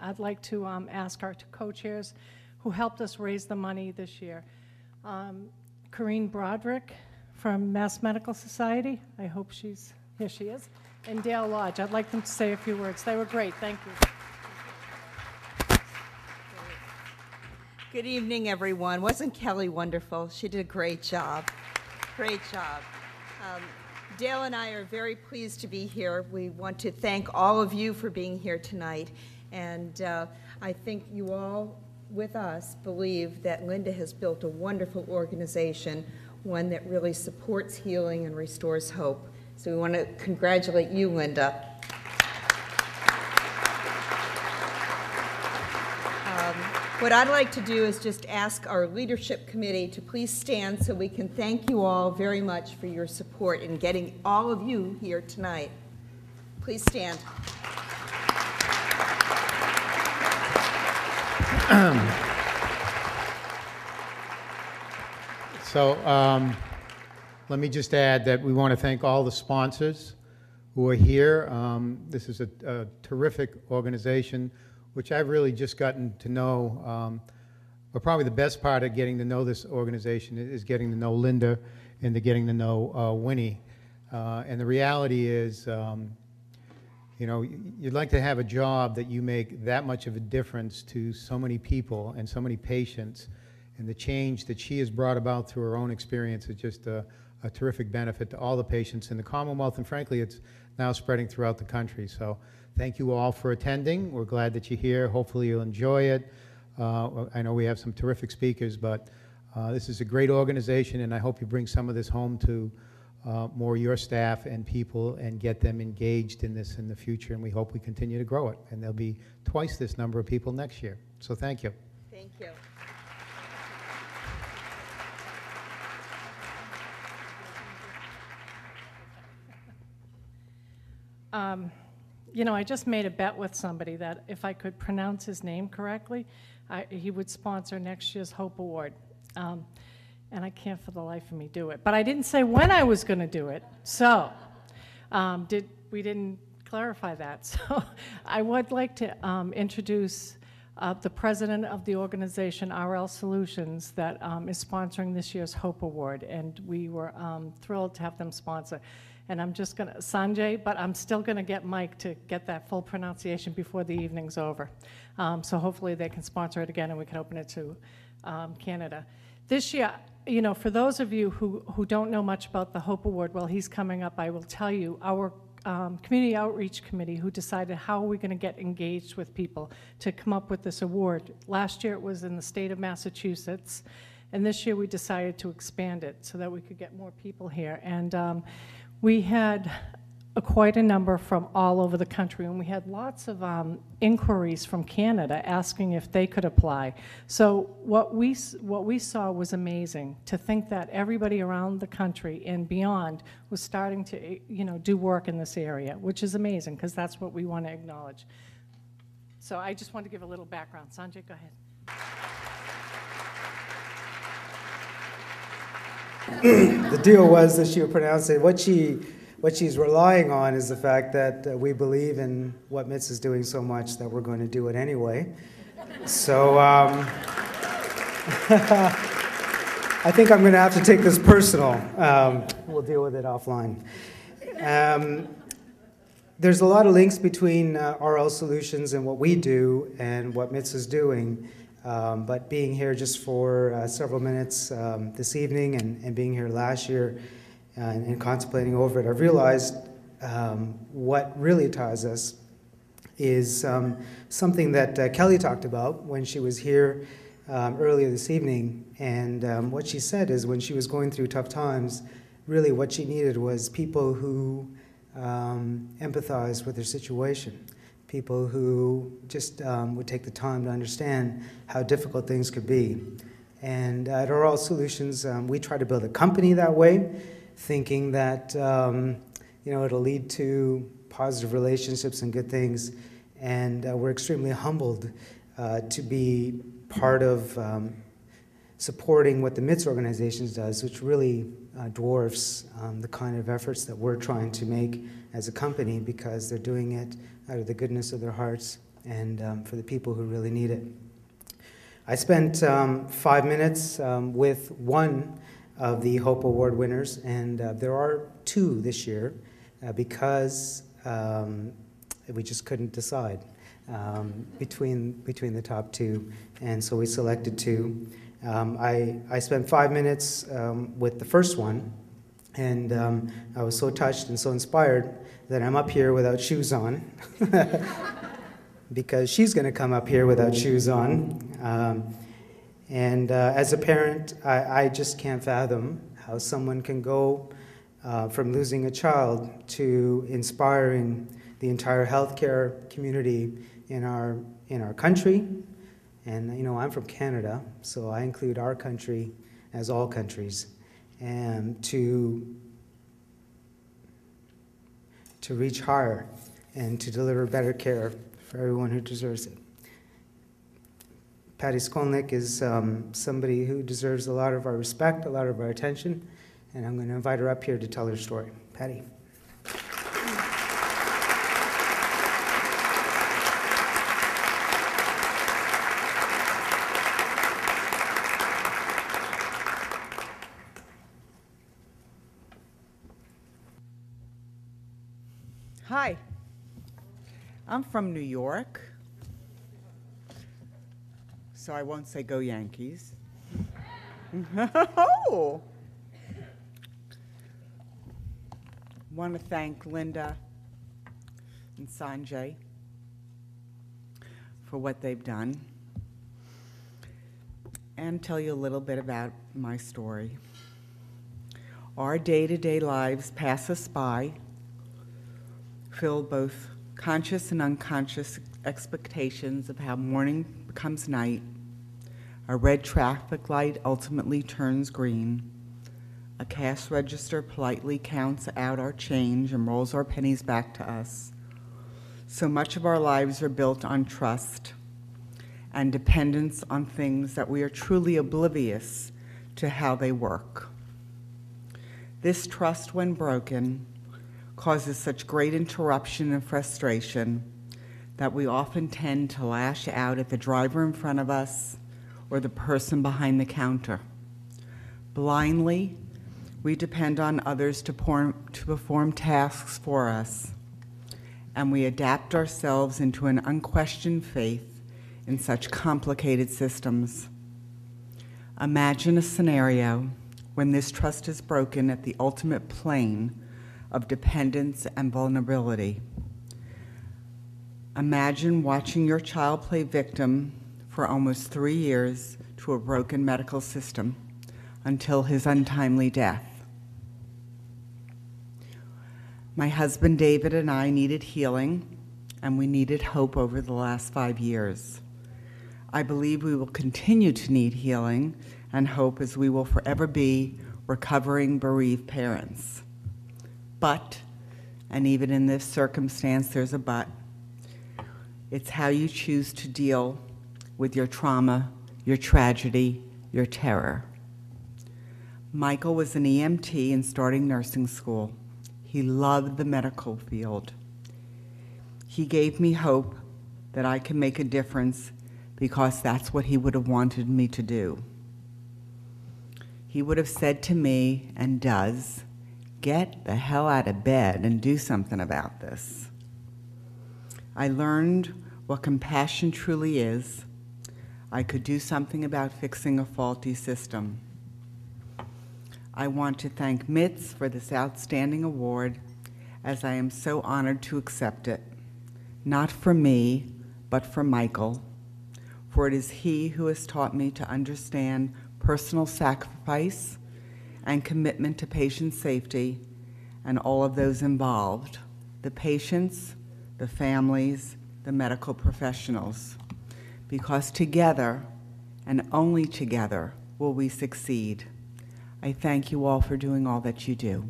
I'd like to ask our co-chairs who helped us raise the money this year. Corrine Broderick from Mass Medical Society. I hope here she is. And Dale Lodge. I'd like them to say a few words. They were great. Thank you. Good evening, everyone. Wasn't Kelly wonderful? She did a great job. Great job. Dale and I are very pleased to be here. We want to thank all of you for being here tonight. And I think you all, with us, believe that Linda has built a wonderful organization, one that really supports healing and restores hope. So we want to congratulate you, Linda. What I'd like to do is just ask our leadership committee to please stand so we can thank you all very much for your support in getting all of you here tonight. Please stand. So let me just add that we want to thank all the sponsors who are here. This is a terrific organization, which I've really just gotten to know. But probably the best part of getting to know this organization is getting to know Linda and getting to know Winnie. And the reality is, you know, you'd like to have a job that you make that much of a difference to so many people and so many patients. And the change that she has brought about through her own experience is just a terrific benefit to all the patients in the Commonwealth. And frankly, it's now spreading throughout the country. So thank you all for attending. We're glad that you're here. Hopefully you'll enjoy it. I know we have some terrific speakers, but this is a great organization, and I hope you bring some of this home to more of your staff and people and get them engaged in this in the future, and we hope we continue to grow it. And there'll be twice this number of people next year. So thank you. Thank you. You know, I just made a bet with somebody that if I could pronounce his name correctly, he would sponsor next year's Hope Award. And I can't for the life of me do it. But I didn't say when I was going to do it. So we didn't clarify that. So I would like to introduce the president of the organization, RL Solutions, that is sponsoring this year's Hope Award. And we were thrilled to have them sponsor. And I'm just going to, Sanjay, but I'm still going to get Mike to get that full pronunciation before the evening's over. So hopefully they can sponsor it again and we can open it to Canada. This year, you know, for those of you who don't know much about the Hope Award, well, he's coming up, I will tell you, our Community Outreach Committee who decided how are we going to get engaged with people to come up with this award. Last year it was in the state of Massachusetts, and this year we decided to expand it so that we could get more people here. And we had quite a number from all over the country, and we had lots of inquiries from Canada asking if they could apply. So what we saw was amazing, to think that everybody around the country and beyond was starting to, you know, do work in this area, which is amazing because that's what we want to acknowledge. So I just want to give a little background. Sanjay, go ahead. The deal was that she would pronounce it. What she's relying on is the fact that we believe in what MITSS is doing so much that we're going to do it anyway. So I think I'm going to have to take this personal. We'll deal with it offline. There's a lot of links between RL Solutions and what we do and what MITSS is doing. But being here just for several minutes this evening and being here last year and contemplating over it, I've realized what really ties us is something that Kelly talked about when she was here earlier this evening. And what she said is when she was going through tough times, really what she needed was people who empathize with her situation. People who just would take the time to understand how difficult things could be. And at RL Solutions, we try to build a company that way, thinking that you know, it'll lead to positive relationships and good things. And we're extremely humbled to be part of supporting what the MITSS organization does, which really dwarfs the kind of efforts that we're trying to make as a company, because they're doing it out of the goodness of their hearts and for the people who really need it. I spent 5 minutes with one of the Hope Award winners, and there are two this year because we just couldn't decide between the top two, and so we selected two. I spent 5 minutes with the first one, and I was so touched and so inspired that I'm up here without shoes on because she's going to come up here without shoes on. And as a parent, I just can't fathom how someone can go from losing a child to inspiring the entire healthcare community in our country. And you know, I'm from Canada, so I include our country as all countries, and to reach higher and to deliver better care for everyone who deserves it. Patty Skolnik is somebody who deserves a lot of our respect, a lot of our attention, and I'm going to invite her up here to tell her story. Patty. Hi, I'm from New York, so I won't say go Yankees. Oh! Want to thank Linda and Sanjay for what they've done and tell you a little bit about my story. Our day-to-day lives pass us by, fill both conscious and unconscious expectations of how morning becomes night. A red traffic light ultimately turns green. A cash register politely counts out our change and rolls our pennies back to us. So much of our lives are built on trust and dependence on things that we are truly oblivious to how they work. This trust, when broken, causes such great interruption and frustration that we often tend to lash out at the driver in front of us or the person behind the counter. Blindly, we depend on others to perform tasks for us, and we adapt ourselves into an unquestioned faith in such complicated systems. Imagine a scenario when this trust is broken at the ultimate plane of dependence and vulnerability. Imagine watching your child play victim for almost 3 years to a broken medical system until his untimely death. My husband David and I needed healing, and we needed hope over the last 5 years. I believe we will continue to need healing and hope as we will forever be recovering bereaved parents. But, and even in this circumstance there's a but, it's how you choose to deal with your trauma, your tragedy, your terror. Michael was an EMT and starting nursing school. He loved the medical field. He gave me hope that I can make a difference because that's what he would have wanted me to do. He would have said to me, and does, get the hell out of bed and do something about this. I learned what compassion truly is. I could do something about fixing a faulty system. I want to thank MITSS for this outstanding award, as I am so honored to accept it, not for me, but for Michael, for it is he who has taught me to understand personal sacrifice and commitment to patient safety and all of those involved, the patients, the families, the medical professionals, because together, and only together, will we succeed. I thank you all for doing all that you do.